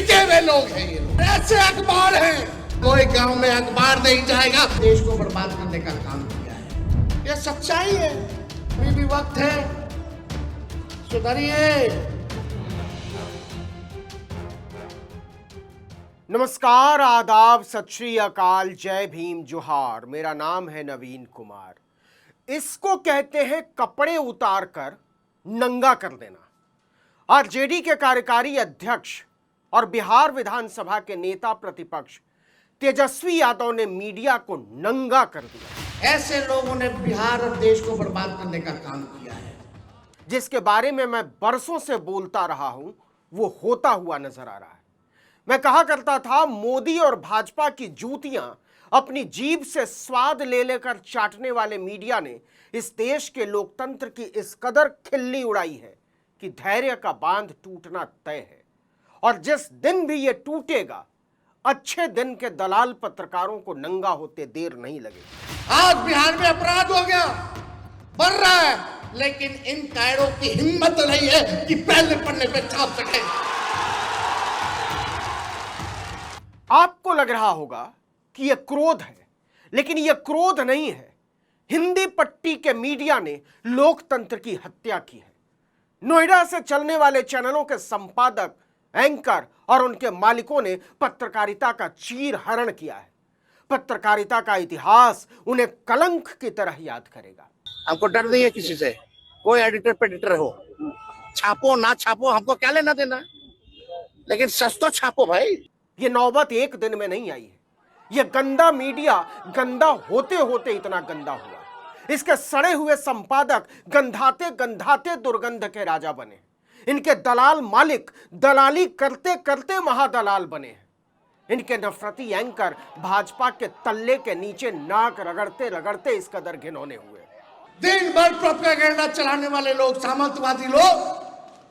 बिके हुए लोग हैं ये लोग। ऐसे अखबार हैं, कोई गांव में अखबार नहीं जाएगा। देश को बर्बाद करने का काम किया है, ये सच्चाई है। अभी भी वक्त है, सुधरिए। नमस्कार, आदाब, सत श्री अकाल, जय भीम, जोहार। मेरा नाम है नवीन कुमार। इसको कहते हैं कपड़े उतार कर नंगा कर देना। आरजेडी के कार्यकारी अध्यक्ष और बिहार विधानसभा के नेता प्रतिपक्ष तेजस्वी यादव ने मीडिया को नंगा कर दिया। ऐसे लोगों ने बिहार और देश को बर्बाद करने का काम किया है, जिसके बारे में मैं बरसों से बोलता रहा हूं, वो होता हुआ नजर आ रहा है। मैं कहा करता था, मोदी और भाजपा की जूतियां अपनी जीभ से स्वाद ले लेकर चाटने वाले मीडिया ने इस देश के लोकतंत्र की इस कदर खिल्ली उड़ाई है कि धैर्य का बांध टूटना तय है। और जिस दिन भी ये टूटेगा, अच्छे दिन के दलाल पत्रकारों को नंगा होते देर नहीं लगेगी। आज बिहार में अपराध हो गया, बढ़ रहा है, लेकिन इन कायरों की हिम्मत नहीं है कि पहले पन्ने पे छाप सके। आपको लग रहा होगा कि यह क्रोध है, लेकिन यह क्रोध नहीं है। हिंदी पट्टी के मीडिया ने लोकतंत्र की हत्या की है। नोएडा से चलने वाले चैनलों के संपादक, एंकर और उनके मालिकों ने पत्रकारिता का चीर हरण किया है। पत्रकारिता का इतिहास उन्हें कलंक की तरह याद करेगा। हमको डर नहीं है किसी से, कोई एडिटर पेडिटर हो, छापो ना छापो हमको क्या लेना देना, लेकिन सच तो छापो भाई। ये नौबत एक दिन में नहीं आई है। यह गंदा मीडिया गंदा होते होते इतना गंदा हुआ। इसके सड़े हुए संपादक गंधाते गंधाते दुर्गंध के राजा बने। इनके दलाल मालिक दलाली करते करते महादलाल बने हैं। इनके नफरती एंकर भाजपा के तल्ले के नीचे नाक रगड़ते रगड़ते इस कदर घिनौने हुए। दिन भर प्रोपेगेंडा चलाने वाले लोग, सामंतवादी लोग,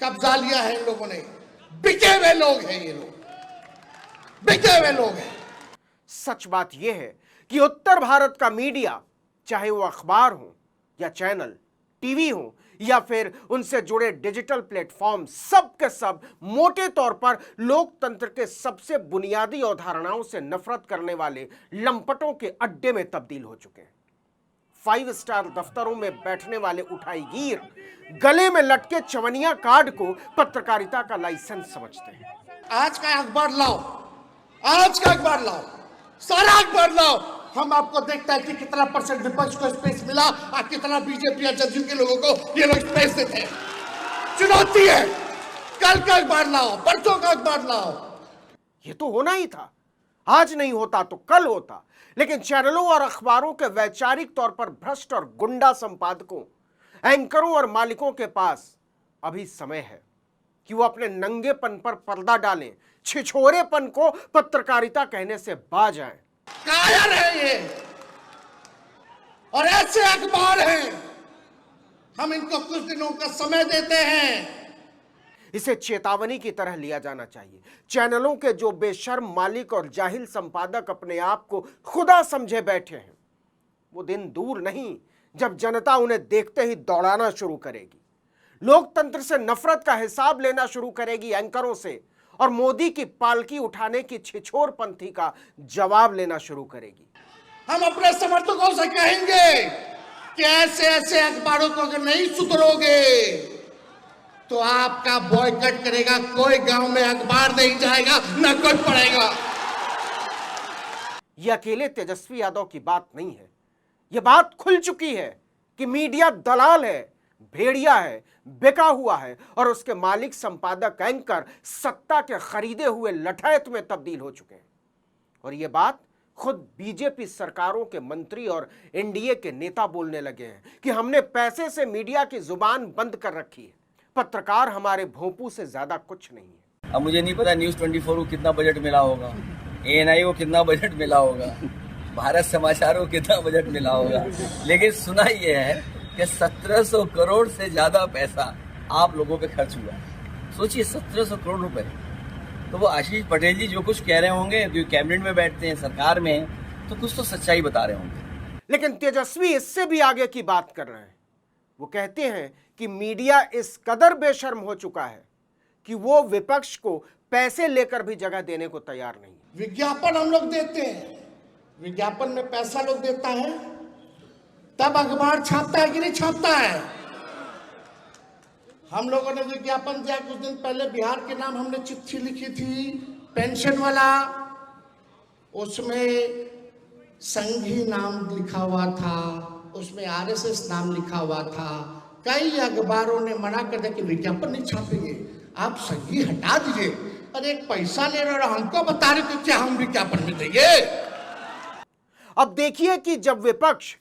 कब्जा लिया है इन लोगों ने। बिके हुए लोग हैं ये लोग, बिके हुए लोग हैं। सच बात यह है कि उत्तर भारत का मीडिया, चाहे वो अखबार हो या चैनल, टीवी हो या फिर उनसे जुड़े डिजिटल प्लेटफॉर्म, सब के सब मोटे तौर पर लोकतंत्र के सबसे बुनियादी अवधारणाओं से नफरत करने वाले लंपटों के अड्डे में तब्दील हो चुके हैं। 5 स्टार दफ्तरों में बैठने वाले उठाईगीर गले में लटके चवनिया कार्ड को पत्रकारिता का लाइसेंस समझते हैं। आज का अखबार लाओ, आज का अखबार लाओ, सारा अखबार लाओ, हम आपको देखता है कि कितना % विपक्ष को स्पेस मिला और कितना बीजेपी या जदयू के लोगों को ये लोग स्पेस देते हैं। चुनौती है, कल का अखबार लाओ, परसों का अखबार लाओ। ये तो होना ही था। आज नहीं होता तो कल होता। लेकिन चैनलों और अखबारों के वैचारिक तौर पर भ्रष्ट और गुंडा संपादकों, एंकरों और मालिकों के पास अभी समय है कि वो अपने नंगेपन पर पर्दा डालें, छिछोरेपन को पत्रकारिता कहने से बाज आएं। कायर है ये, और ऐसे अखबार हैं, हम इनको कुछ दिनों का समय देते हैं। इसे चेतावनी की तरह लिया जाना चाहिए। चैनलों के जो बेशर्म मालिक और जाहिल संपादक अपने आप को खुदा समझे बैठे हैं, वो दिन दूर नहीं जब जनता उन्हें देखते ही दौड़ाना शुरू करेगी, लोकतंत्र से नफरत का हिसाब लेना शुरू करेगी एंकरों से, और मोदी की पालकी उठाने की छिछोरपंथी का जवाब लेना शुरू करेगी। हम अपने समर्थकों से कहेंगे कि ऐसे ऐसे अखबारों को अगर नहीं सुधरोगे तो आपका बॉयकॉट करेगा। कोई गांव में अखबार नहीं जाएगा, ना कोई पढ़ेगा। यह अकेले तेजस्वी यादव की बात नहीं है। यह बात खुल चुकी है कि मीडिया दलाल है, भेड़िया है, बिका हुआ है, और उसके मालिक, संपादक, एंकर सत्ता के खरीदे हुए लठैत में तब्दील हो चुके हैं। और यह बात खुद बीजेपी सरकारों के मंत्री और एनडीए के नेता बोलने लगे हैं कि हमने पैसे से मीडिया की जुबान बंद कर रखी है। पत्रकार हमारे भोंपू से ज्यादा कुछ नहीं है। अब मुझे नहीं पता न्यूज़ 24 को कितना बजट मिला होगा, एएनआई को कितना बजट मिला होगा, भारत समाचार को कितना बजट मिला होगा, लेकिन सुना यह है कि 1700 करोड़ से ज्यादा पैसा आप लोगों पे खर्च हुआ। सोचिए 1700 करोड़ रुपए। तो वो आशीष पटेल जी जो कुछ कह रहे होंगे, क्योंकि कैबिनेट में बैठते हैं, सरकार में हैं, तो कुछ तो सच्चाई बता रहे होंगे। लेकिन तेजस्वी इससे भी आगे की बात कर रहे हैं। वो कहते हैं कि मीडिया इस कदर बेशर्म हो चुका है कि वो विपक्ष को पैसे लेकर भी जगह देने को तैयार नहीं है। विज्ञापन हम लोग देते हैं, विज्ञापन में पैसा लोग देता है, तब अखबार छापता है कि नहीं छापता है। हम लोगों ने विज्ञापन दिया कुछ दिन पहले, बिहार के नाम हमने चिट्ठी लिखी थी पेंशन वाला, उसमें संघी नाम लिखा हुआ था, उसमें आरएसएस नाम लिखा हुआ था। कई अखबारों ने मना कर दिया कि विज्ञापन नहीं छापेंगे, आप संघी हटा दीजिए। अरे एक पैसा ले रहे और हमको बता रहे कि क्या हम विज्ञापन में देंगे। अब देखिए कि जब विपक्ष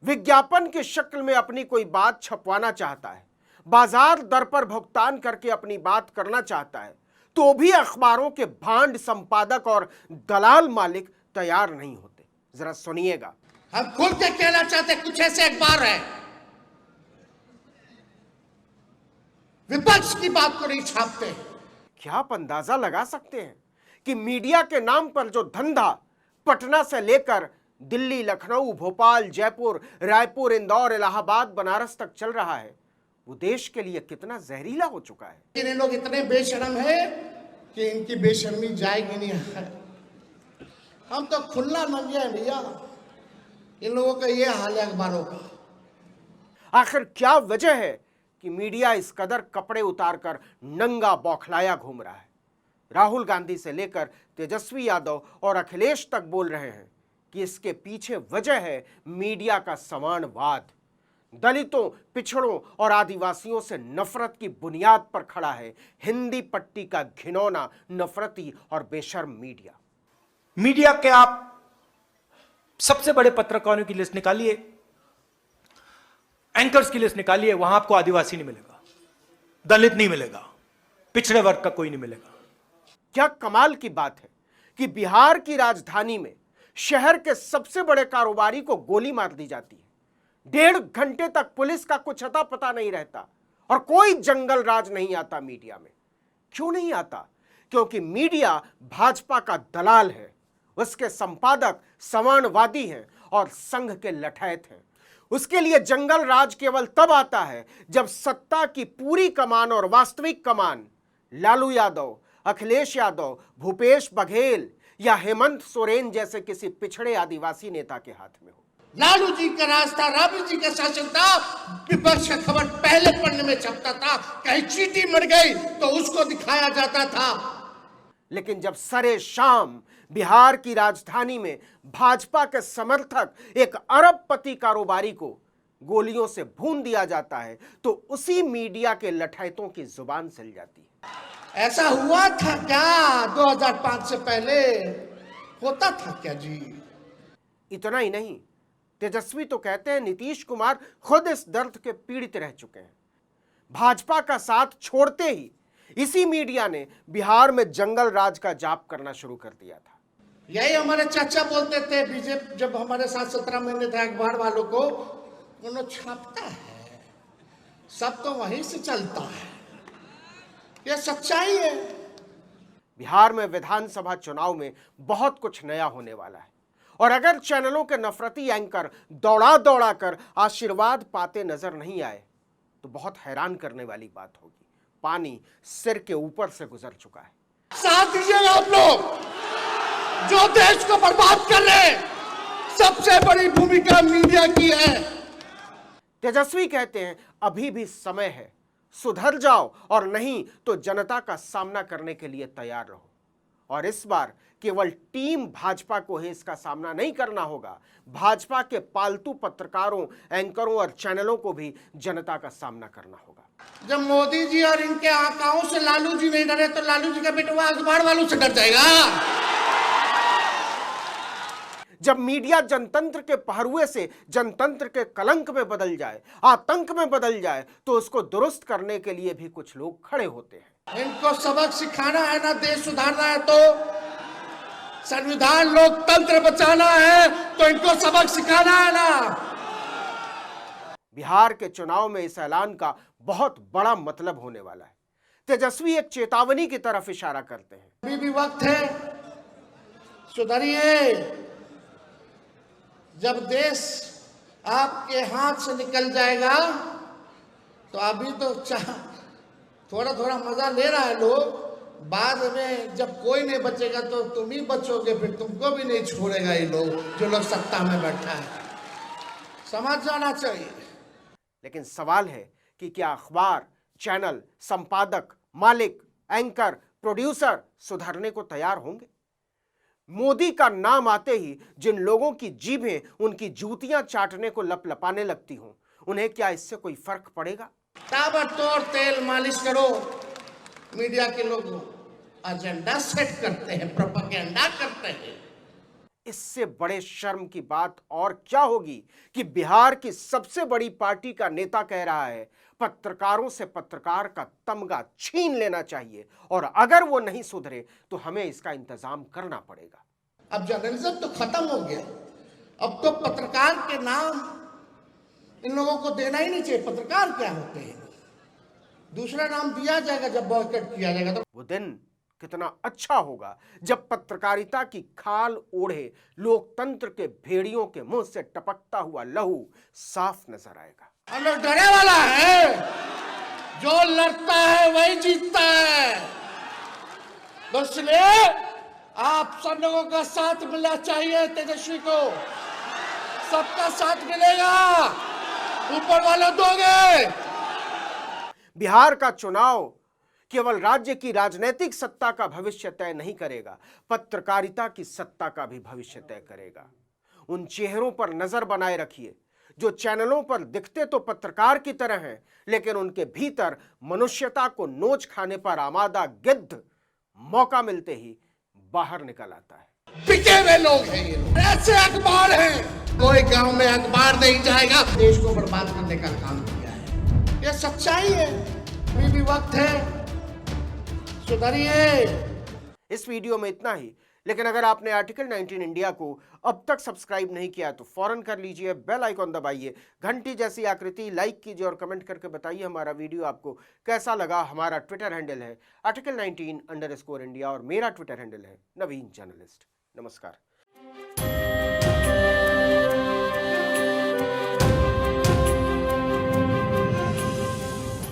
विज्ञापन की शक्ल में अपनी कोई बात छपवाना चाहता है, बाजार दर पर भुगतान करके अपनी बात करना चाहता है, तो भी अखबारों के भांड संपादक और दलाल मालिक तैयार नहीं होते। जरा सुनिएगा। हम खुल के कहना चाहते हैं, कुछ ऐसे अखबार है विपक्ष की बात को नहीं छापते। क्या आप अंदाजा लगा सकते हैं कि मीडिया के नाम पर जो धंधा पटना से लेकर दिल्ली, लखनऊ, भोपाल, जयपुर, रायपुर, इंदौर, इलाहाबाद, बनारस तक चल रहा है, वो देश के लिए कितना जहरीला हो चुका है। ये लोग इतने बेशर्म हैं कि इनकी बेशर्मी जाएगी नहीं। हम तो खुला नंगे हैं भैया, इन लोगों का ये हाल है अखबारों का। आखिर क्या वजह है कि मीडिया इस कदर कपड़े उतारकर नंगा बौखलाया घूम रहा है? राहुल गांधी से लेकर तेजस्वी यादव और अखिलेश तक बोल रहे हैं कि इसके पीछे वजह है मीडिया का समानवाद। दलितों, पिछड़ों और आदिवासियों से नफरत की बुनियाद पर खड़ा है हिंदी पट्टी का घिनौना, नफरती और बेशर्म मीडिया। मीडिया के आप सबसे बड़े पत्रकारों की लिस्ट निकालिए, एंकर्स की लिस्ट निकालिए, वहां आपको आदिवासी नहीं मिलेगा, दलित नहीं मिलेगा, पिछड़े वर्ग का कोई नहीं मिलेगा। क्या कमाल की बात है कि बिहार की राजधानी में शहर के सबसे बड़े कारोबारी को गोली मार दी जाती है, 1.5 घंटे तक पुलिस का कुछ अता पता नहीं रहता और कोई जंगल राज नहीं आता मीडिया में। क्यों नहीं आता? क्योंकि मीडिया भाजपा का दलाल है, उसके संपादक समानवादी हैं और संघ के लठैत हैं। उसके लिए जंगल राज केवल तब आता है जब सत्ता की पूरी कमान और वास्तविक कमान लालू यादव, अखिलेश यादव, भूपेश बघेल या हेमंत सोरेन जैसे किसी पिछड़े आदिवासी नेता के हाथ में हो। लालू जी का राज था, राबड़ी जी का शासन था, विपक्ष का खबर पहले पन्ने में छपता था, कहीं चींटी मर गई तो उसको दिखाया जाता था। लेकिन जब सरे शाम बिहार की राजधानी में भाजपा के समर्थक एक अरबपति कारोबारी को गोलियों से भून दिया जाता है, तो उसी मीडिया के लठैतों की जुबान सिल जाती है। ऐसा हुआ था क्या 2005 से पहले? होता था क्या जी? इतना ही नहीं, तेजस्वी तो कहते हैं नीतीश कुमार खुद इस दर्द के पीड़ित रह चुके हैं। भाजपा का साथ छोड़ते ही इसी मीडिया ने बिहार में जंगल राज का जाप करना शुरू कर दिया था। यही हमारे चाचा बोलते थे, बीजेपी जब हमारे साथ 17 महीने थे, अखबार वालों को उन्होंने छापता है, सब तो वहीं से चलता है, ये सच्चाई है। बिहार में विधानसभा चुनाव में बहुत कुछ नया होने वाला है और अगर चैनलों के नफरती एंकर दौड़ा दौड़ा कर आशीर्वाद पाते नजर नहीं आए तो बहुत हैरान करने वाली बात होगी। पानी सिर के ऊपर से गुजर चुका है। साथ दीजिएगा आप लोग जो देश को बर्बाद कर रहे हैं। सबसे बड़ी भूमिका मीडिया की है। तेजस्वी कहते हैं अभी भी समय है, सुधर जाओ और नहीं तो जनता का सामना करने के लिए तैयार रहो। और इस बार केवल टीम भाजपा को ही इसका सामना नहीं करना होगा, भाजपा के पालतू पत्रकारों, एंकरों और चैनलों को भी जनता का सामना करना होगा। जब मोदी जी और इनके आकाओं से लालू जी नहीं डरे तो लालू जी का बेटा अखबार वालों से डर जाएगा। जब मीडिया जनतंत्र के पहरुए से जनतंत्र के कलंक में बदल जाए, आतंक में बदल जाए, तो उसको दुरुस्त करने के लिए भी कुछ लोग खड़े होते हैं। इनको सबक सिखाना है ना, देश सुधारना है तो संविधान लोकतंत्र बचाना है तो इनको सबक सिखाना है ना। बिहार के चुनाव में इस ऐलान का बहुत बड़ा मतलब होने वाला है। तेजस्वी एक चेतावनी की तरफ इशारा करते हैं। अभी भी वक्त है, सुधरिए। जब देश आपके हाथ से निकल जाएगा तो अभी तो थोड़ा थोड़ा मजा ले रहा है लोग, बाद में जब कोई नहीं बचेगा तो तुम ही बचोगे, फिर तुमको भी नहीं छोड़ेगा ये लोग, जो लोग सत्ता में बैठा है। समझ जाना चाहिए। लेकिन सवाल है कि क्या अखबार, चैनल, संपादक, मालिक, एंकर, प्रोड्यूसर सुधरने को तैयार होंगे? मोदी का नाम आते ही जिन लोगों की जीभें उनकी जूतियां चाटने को लपलपाने लगती हों, उन्हें क्या इससे कोई फर्क पड़ेगा? ताबड़तोड़ तेल मालिश करो। मीडिया के लोग एजेंडा सेट करते हैं, प्रोपेगेंडा करते हैं। इससे बड़े शर्म की बात और क्या होगी कि बिहार की सबसे बड़ी पार्टी का नेता कह रहा है पत्रकारों से पत्रकार का तमगा छीन लेना चाहिए, और अगर वो नहीं सुधरे तो हमें इसका इंतजाम करना पड़ेगा। अब जर्नलिज्म तो खत्म हो गया। अब तो पत्रकार के नाम इन लोगों को देना ही नहीं चाहिए। पत्रकार क्या होते हैं? दूसरा नाम दिया जाएगा जब बॉयकॉट किया जाएगा तो। वो दिन कितना अच्छा होगा जब पत्रकारिता की खाल ओढ़े लोकतंत्र के भेड़ियों के मुंह से टपकता हुआ लहू साफ नजर आएगा। हम लोग डरे वाला है, जो लड़ता है वही जीतता है। तो इसलिए आप सब लोगों का साथ मिलना चाहिए। तेजस्वी को सबका साथ मिलेगा, ऊपर वाले दोगे। बिहार का चुनाव केवल राज्य की राजनीतिक सत्ता का भविष्य तय नहीं करेगा, पत्रकारिता की सत्ता का भी भविष्य तय करेगा। उन चेहरों पर नजर बनाए रखिए जो चैनलों पर दिखते तो पत्रकार की तरह हैं, लेकिन उनके भीतर मनुष्यता को नोच खाने पर आमादा गिद्ध मौका मिलते ही बाहर निकल आता है। पिके हुए लोग हैं ये लोग, ऐसे अखबार हैं। कोई गांव में अखबार नहीं जाएगा। देश को बर्बाद करने का काम किया है, ये सच्चाई है। अभी भी वक्त है, सुधरिए। इस वीडियो में इतना ही, लेकिन अगर आपने आर्टिकल 19 इंडिया को अब तक सब्सक्राइब नहीं किया तो फौरन कर लीजिए, बेल आइकॉन दबाइए, घंटी जैसी आकृति लाइक कीजिए और कमेंट करके बताइए हमारा वीडियो आपको कैसा लगा। हमारा ट्विटर हैंडल है article19_India और मेरा ट्विटर हैंडल है नवीन जर्नलिस्ट। नमस्कार।